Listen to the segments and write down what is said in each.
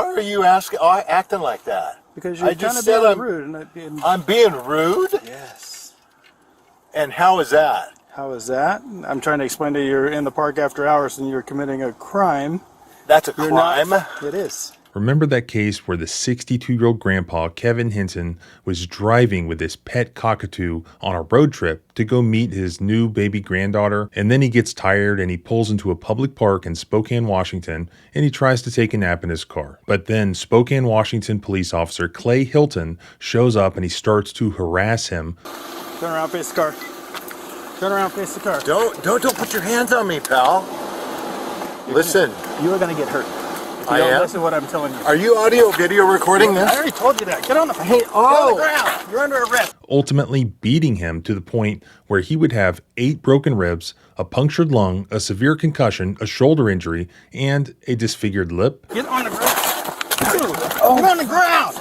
are you acting like that? Because you're kind of being rude. I'm being rude? Yes. And how is that? How is that? I'm trying to explain to you, you're in the park after hours and you're committing a crime. That's a crime? It is. Remember that case where the 62-year-old grandpa, Kevin Hinton, was driving with his pet cockatoo on a road trip to go meet his new baby granddaughter, and then he gets tired and he pulls into a public park in Spokane, Washington, and he tries to take a nap in his car. But then Spokane, Washington police officer Clay Hilton shows up and he starts to harass him. Turn around, face the car. Turn around, face the car. Don't put your hands on me, pal. Listen. You are going to get hurt. I am? Listen to what I'm telling you. Are you video recording this? I already told you that. Get on the Get on the ground. You're under arrest. Ultimately beating him to the point where he would have 8 broken ribs, a punctured lung, a severe concussion, a shoulder injury, and a disfigured lip. Get on the ground. Get on the ground.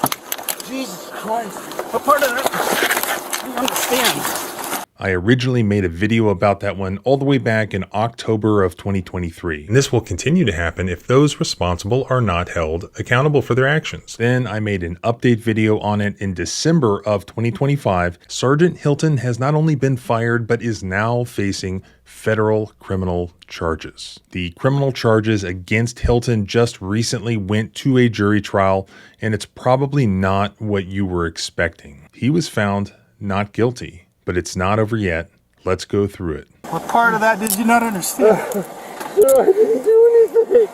Jesus Christ. What part of that? You understand? I originally made a video about that one all the way back in October of 2023. And this will continue to happen if those responsible are not held accountable for their actions. Then I made an update video on it in December of 2025. Sergeant Hilton has not only been fired, but is now facing federal criminal charges. The criminal charges against Hilton just recently went to a jury trial, and it's probably not what you were expecting. He was found not guilty. But it's not over yet. Let's go through it. What part of that did you not understand? I didn't do anything.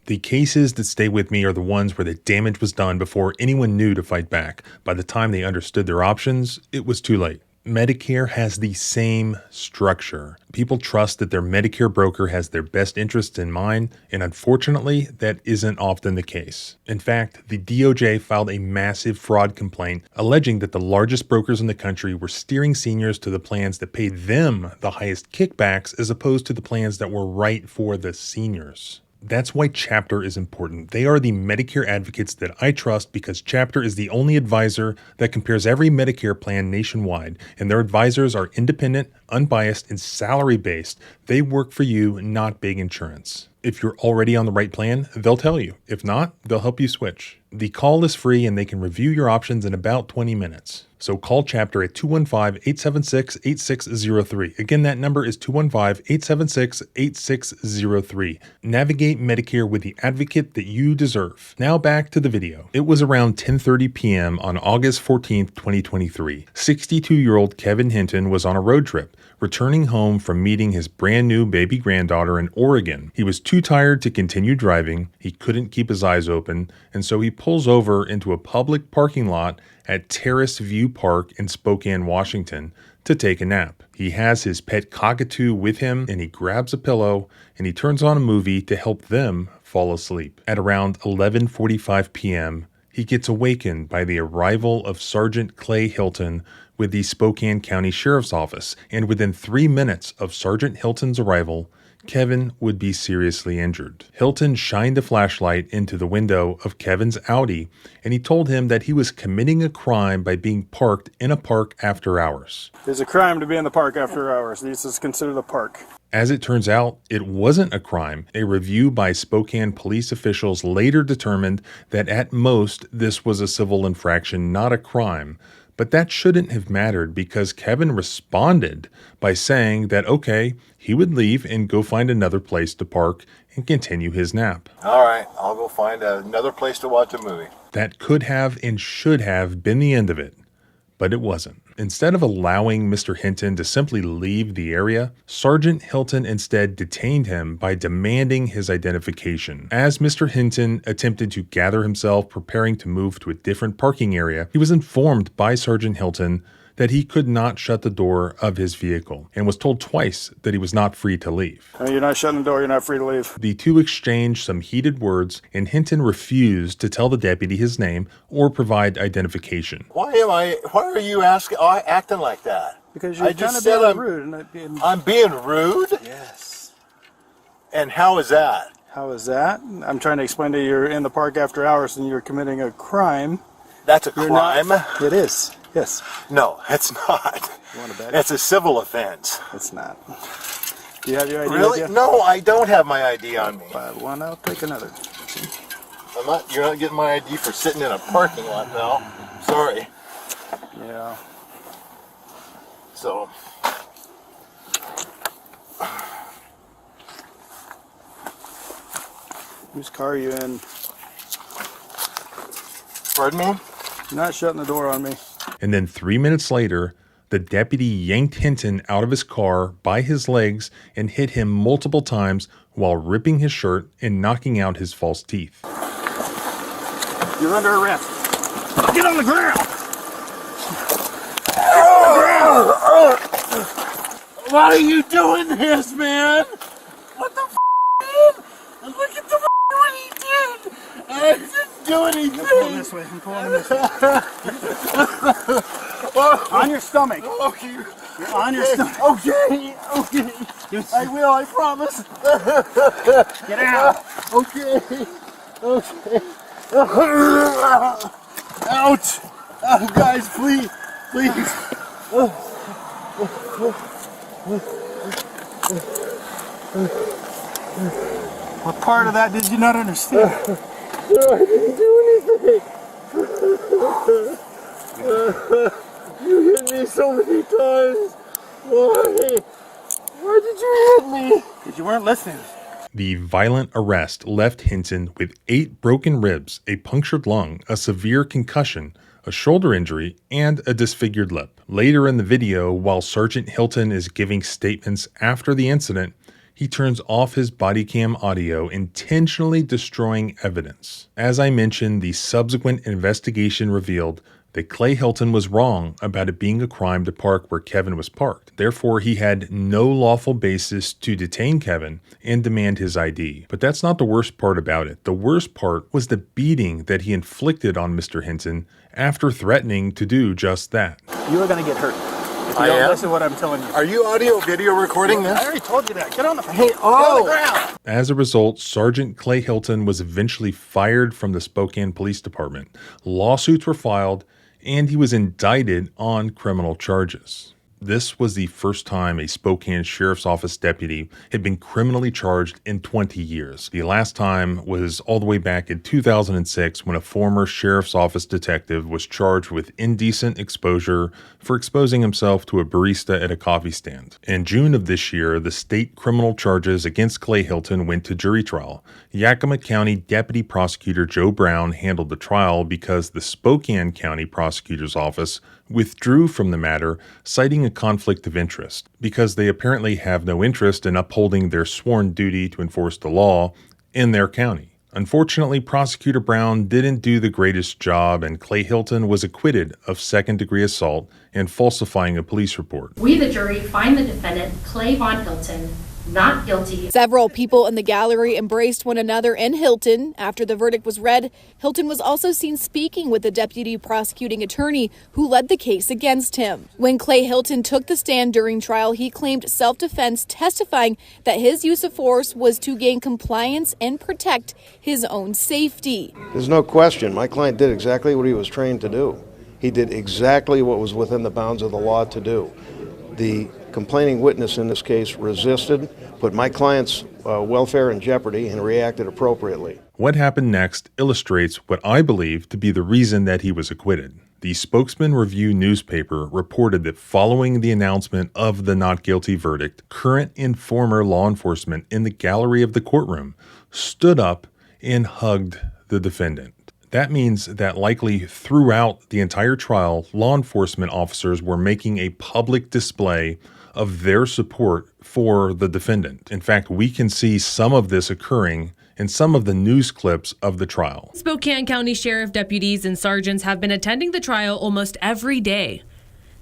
The cases that stay with me are the ones where the damage was done before anyone knew to fight back. By the time they understood their options, it was too late. Medicare has the same structure. People trust that their Medicare broker has their best interests in mind, and unfortunately, that isn't often the case. In fact, the DOJ filed a massive fraud complaint alleging that the largest brokers in the country were steering seniors to the plans that paid them the highest kickbacks as opposed to the plans that were right for the seniors. That's why Chapter is important. They are the Medicare advocates that I trust because Chapter is the only advisor that compares every Medicare plan nationwide, and their advisors are independent, unbiased, and salary-based. They work for you, not big insurance. If you're already on the right plan, they'll tell you. If not, they'll help you switch. The call is free and they can review your options in about 20 minutes. So call Chapter at 215-876-8603. Again, that number is 215-876-8603. Navigate Medicare with the advocate that you deserve. Now back to the video. It was around 10:30 p.m. on August 14th, 2023. 62-year-old Kevin Hinton was on a road trip, returning home from meeting his brand new baby granddaughter in Oregon. He was too tired to continue driving, he couldn't keep his eyes open, and so he pulls over into a public parking lot at Terrace View Park in Spokane, Washington, to take a nap. He has his pet cockatoo with him, and he grabs a pillow, and he turns on a movie to help them fall asleep. At around 11:45 p.m., he gets awakened by the arrival of Sergeant Clay Hilton with the Spokane County Sheriff's Office, and within 3 minutes of Sergeant Hilton's arrival, Kevin would be seriously injured. Hilton shined a flashlight into the window of Kevin's Audi, and he told him that he was committing a crime by being parked in a park after hours. It's a crime to be in the park after hours. This is considered a park. As it turns out, it wasn't a crime. A review by Spokane police officials later determined that at most this was a civil infraction, not a crime. But that shouldn't have mattered because Kevin responded by saying that, okay, he would leave and go find another place to park and continue his nap. All right, I'll go find another place to watch a movie. That could have and should have been the end of it, but it wasn't. Instead of allowing Mr. Hinton to simply leave the area, Sergeant Hilton instead detained him by demanding his identification. As Mr. Hinton attempted to gather himself, preparing to move to a different parking area, he was informed by Sergeant Hilton that he could not shut the door of his vehicle and was told twice that he was not free to leave. You're not shutting the door, you're not free to leave. The two exchanged some heated words, and Hinton refused to tell the deputy his name or provide identification. Why are you acting like that? Because you're kind of being rude. I'm being rude? Yes. And how is that? How is that? I'm trying to explain to you, you're in the park after hours and you're committing a crime. That's a crime? It is. Yes. No, it's not. You want to bet? It's a civil offense. It's not. Do you have your ID Really? with you? No, I don't have my ID on me. Buy one, I'll take another. You're not getting my ID for sitting in a parking lot, pal. Sorry. Yeah. So. Whose car are you in? Pardon me? You're not shutting the door on me. And then 3 minutes later, the deputy yanked Hinton out of his car by his legs and hit him multiple times while ripping his shirt and knocking out his false teeth. You're under arrest. Get on the ground! Why are you doing this, man? What the f***, man? Look at the what he did! I didn't do anything! I'm pulling this way. I'm pulling this way. On your stomach. Okay. You're on your stomach. Okay, okay. I will, I promise. Get out. Okay, okay. Ouch! Oh, guys, please, please. What part of that did you not understand? I didn't do anything. You hit me so many times. Why? Why did you hit me? Because you weren't listening. The violent arrest left Hinton with 8 broken ribs, a punctured lung, a severe concussion, a shoulder injury, and a disfigured lip. Later in the video, while Sergeant Hilton is giving statements after the incident, he turns off his body cam audio, intentionally destroying evidence. As I mentioned, the subsequent investigation revealed that Clay Hilton was wrong about it being a crime to park where Kevin was parked. Therefore, he had no lawful basis to detain Kevin and demand his ID. But that's not the worst part about it. The worst part was the beating that he inflicted on Mr. Hinton after threatening to do just that. You are going to get hurt. If you I don't am? listen to what I'm telling you. Are you audio video recording I this? already told you that. Get on the Hey, Get on the oh! ground. As a result, Sergeant Clay Hilton was eventually fired from the Spokane Police Department. Lawsuits were filed, and he was indicted on criminal charges. This was the first time a Spokane Sheriff's Office deputy had been criminally charged in 20 years. The last time was all the way back in 2006 when a former Sheriff's Office detective was charged with indecent exposure for exposing himself to a barista at a coffee stand. In June of this year, the state criminal charges against Clay Hilton went to jury trial. Yakima County Deputy Prosecutor Joe Brown handled the trial because the Spokane County Prosecutor's Office withdrew from the matter, citing a conflict of interest, because they apparently have no interest in upholding their sworn duty to enforce the law in their county. Unfortunately, Prosecutor Brown didn't do the greatest job, and Clay Hilton was acquitted of second-degree assault and falsifying a police report. We, the jury, find the defendant, Clay Von Hilton, not guilty. Several people in the gallery embraced one another in Hinton. After the verdict was read, Hilton was also seen speaking with the deputy prosecuting attorney who led the case against him. When Clay Hilton took the stand during trial, he claimed self-defense, testifying that his use of force was to gain compliance and protect his own safety. There's no question. My client did exactly what he was trained to do. He did exactly what was within the bounds of the law to do. The complaining witness in this case resisted, put my client's welfare in jeopardy, and reacted appropriately. What happened next illustrates what I believe to be the reason that he was acquitted. The Spokesman Review newspaper reported that following the announcement of the not guilty verdict, current and former law enforcement in the gallery of the courtroom stood up and hugged the defendant. That means that likely throughout the entire trial, law enforcement officers were making a public display of their support for the defendant. In fact, we can see some of this occurring in some of the news clips of the trial. Spokane County Sheriff deputies and sergeants have been attending the trial almost every day.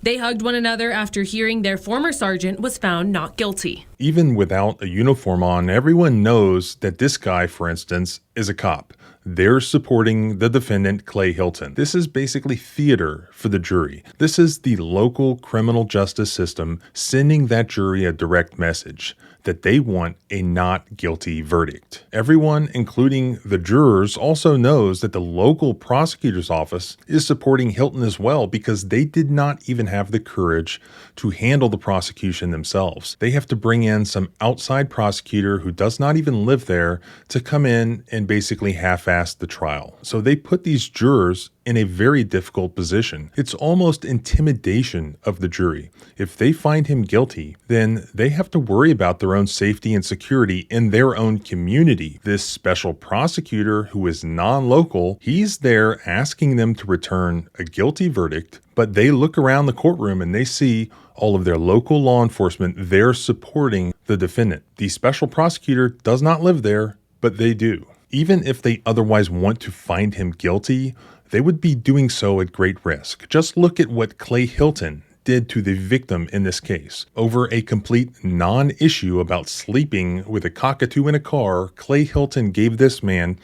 They hugged one another after hearing their former sergeant was found not guilty. Even without a uniform on, everyone knows that this guy, for instance, is a cop. They're supporting the defendant, Clay Hilton. This is basically theater for the jury. This is the local criminal justice system sending that jury a direct message that they want a not guilty verdict. Everyone, including the jurors, also knows that the local prosecutor's office is supporting Hilton as well because they did not even have the courage to handle the prosecution themselves. They have to bring in some outside prosecutor who does not even live there to come in and basically half-ass the trial. So they put these jurors in a very difficult position. It's almost intimidation of the jury. If they find him guilty, then they have to worry about their own safety and security in their own community. This special prosecutor, who is non-local, he's there asking them to return a guilty verdict, but they look around the courtroom and they see all of their local law enforcement there supporting the defendant. The special prosecutor does not live there, but they do. Even if they otherwise want to find him guilty, they would be doing so at great risk. Just look at what Clay Hilton did to the victim in this case. Over a complete non-issue about sleeping with a cockatoo in a car, Clay Hilton gave this man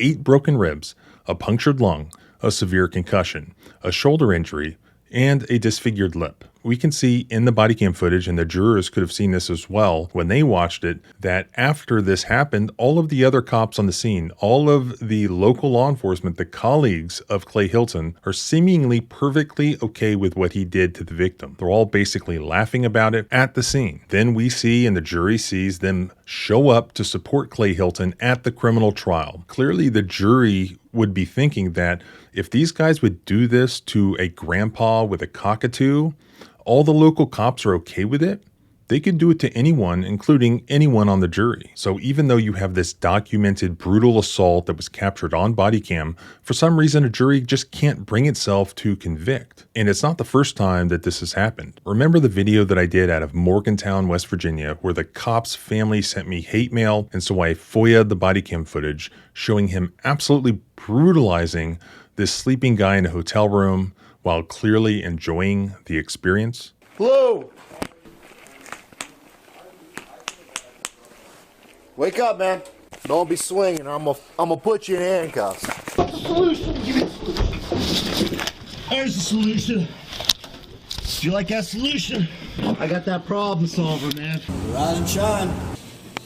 8 broken ribs, a punctured lung, a severe concussion, a shoulder injury, and a disfigured lip. We can see in the body cam footage, and the jurors could have seen this as well when they watched it, that after this happened, all of the other cops on the scene, all of the local law enforcement, the colleagues of Clay Hilton, are seemingly perfectly okay with what he did to the victim. They're all basically laughing about it at the scene. Then we see, and the jury sees, them show up to support Clay Hilton at the criminal trial. Clearly, the jury would be thinking that if these guys would do this to a grandpa with a cockatoo, all the local cops are okay with it, they could do it to anyone, including anyone on the jury. So even though you have this documented brutal assault that was captured on body cam, for some reason a jury just can't bring itself to convict. And it's not the first time that this has happened. Remember the video that I did out of Morgantown, West Virginia, where the cop's family sent me hate mail, and so I FOIA'd the body cam footage showing him absolutely brutalizing this sleeping guy in a hotel room while clearly enjoying the experience? Blue! Wake up, man. Don't be swinging or I'm gonna put you in handcuffs. What's the solution? There's the solution. Do you like that solution? I got that problem solver, man. Rise and shine.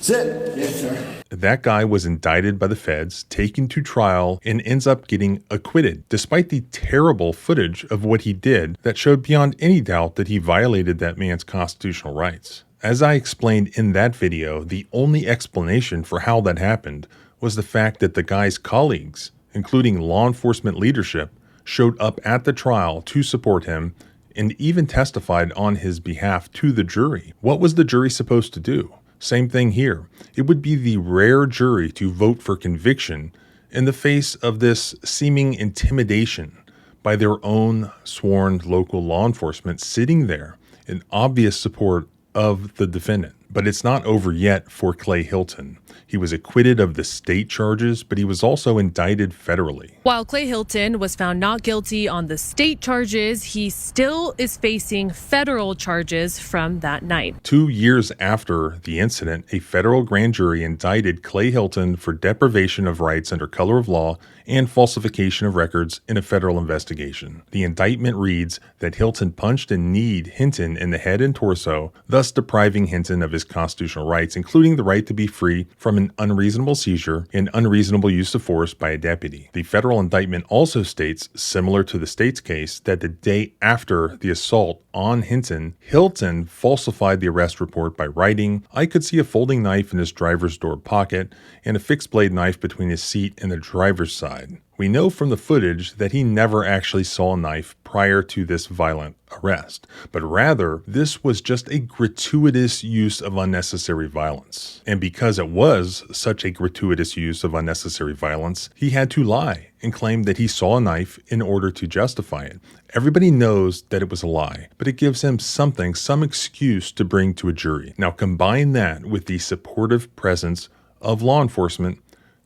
Sit. Yes, sir. That guy was indicted by the feds, taken to trial, and ends up getting acquitted, despite the terrible footage of what he did that showed beyond any doubt that he violated that man's constitutional rights. As I explained in that video, the only explanation for how that happened was the fact that the guy's colleagues, including law enforcement leadership, showed up at the trial to support him and even testified on his behalf to the jury. What was the jury supposed to do? Same thing here. It would be the rare jury to vote for conviction in the face of this seeming intimidation by their own sworn local law enforcement sitting there in obvious support of the defendant. But it's not over yet for Clay Hilton. He was acquitted of the state charges, but he was also indicted federally. While Clay Hilton was found not guilty on the state charges, he still is facing federal charges from that night. 2 years after the incident, a federal grand jury indicted Clay Hilton for deprivation of rights under color of law and falsification of records in a federal investigation. The indictment reads that Hilton punched and kneed Hinton in the head and torso, thus depriving Hinton of his constitutional rights, including the right to be free from an unreasonable seizure and unreasonable use of force by a deputy. The federal indictment also states, similar to the state's case, that the day after the assault on Hinton, Hilton falsified the arrest report by writing, "I could see a folding knife in his driver's door pocket and a fixed blade knife between his seat and the driver's side." We know from the footage that he never actually saw a knife prior to this violent arrest, but rather this was just a gratuitous use of unnecessary violence. And because it was such a gratuitous use of unnecessary violence, he had to lie and claim that he saw a knife in order to justify it. Everybody knows that it was a lie, but it gives him something, some excuse to bring to a jury. Now combine that with the supportive presence of law enforcement.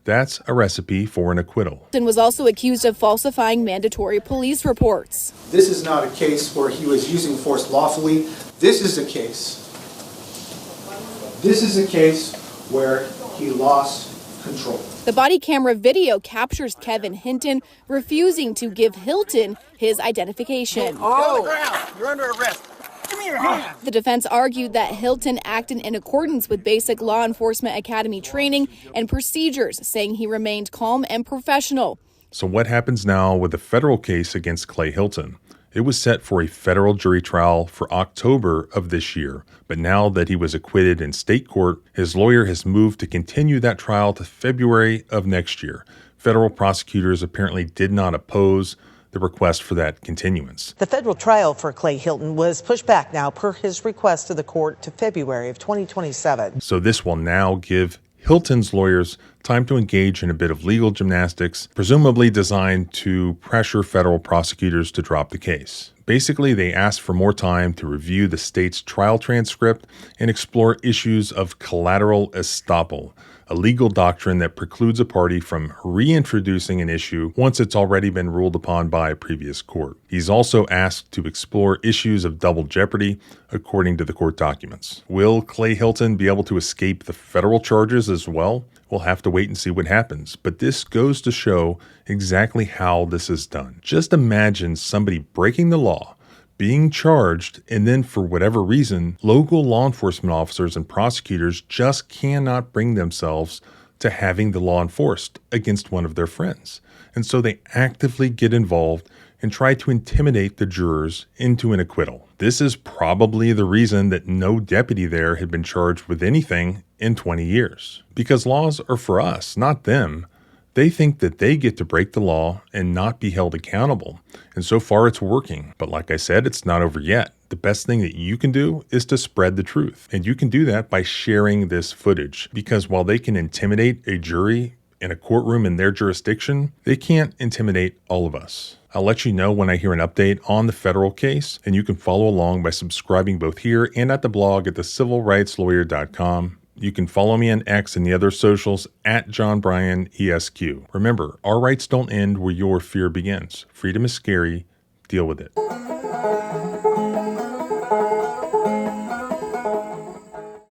That's a recipe for an acquittal. Hilton was also accused of falsifying mandatory police reports. This is not a case where he was using force lawfully. This is a case where he lost control. The body camera video captures Kevin Hinton refusing to give Hilton his identification. Oh, you're under arrest. Give me your hand. The defense argued that Hilton acted in accordance with basic law enforcement academy training and procedures, saying he remained calm and professional. So what happens now with the federal case against Clay Hilton? It was set for a federal jury trial for October of this year, but now that he was acquitted in state court, his lawyer has moved to continue that trial to February of next year. Federal prosecutors apparently did not oppose the request for that continuance. The federal trial for Clay Hilton was pushed back now per his request to the court to February of 2027. So this will now give Hilton's lawyers time to engage in a bit of legal gymnastics, presumably designed to pressure federal prosecutors to drop the case. Basically, they asked for more time to review the state's trial transcript and explore issues of collateral estoppel, a legal doctrine that precludes a party from reintroducing an issue once it's already been ruled upon by a previous court. He's also asked to explore issues of double jeopardy, according to the court documents. Will Clay Hilton be able to escape the federal charges as well? We'll have to wait and see what happens, but this goes to show exactly how this is done. Just imagine somebody breaking the law, being charged, and then for whatever reason, local law enforcement officers and prosecutors just cannot bring themselves to having the law enforced against one of their friends. And so they actively get involved and try to intimidate the jurors into an acquittal. This is probably the reason that no deputy there had been charged with anything in 20 years. Because laws are for us, not them. They think that they get to break the law and not be held accountable. And so far it's working. But like I said, it's not over yet. The best thing that you can do is to spread the truth. And you can do that by sharing this footage. Because while they can intimidate a jury in a courtroom in their jurisdiction, they can't intimidate all of us. I'll let you know when I hear an update on the federal case, and you can follow along by subscribing both here and at the blog at thecivilrightslawyer.com. You can follow me on X and the other socials at JohnBryanESQ. Remember, our rights don't end where your fear begins. Freedom is scary. Deal with it.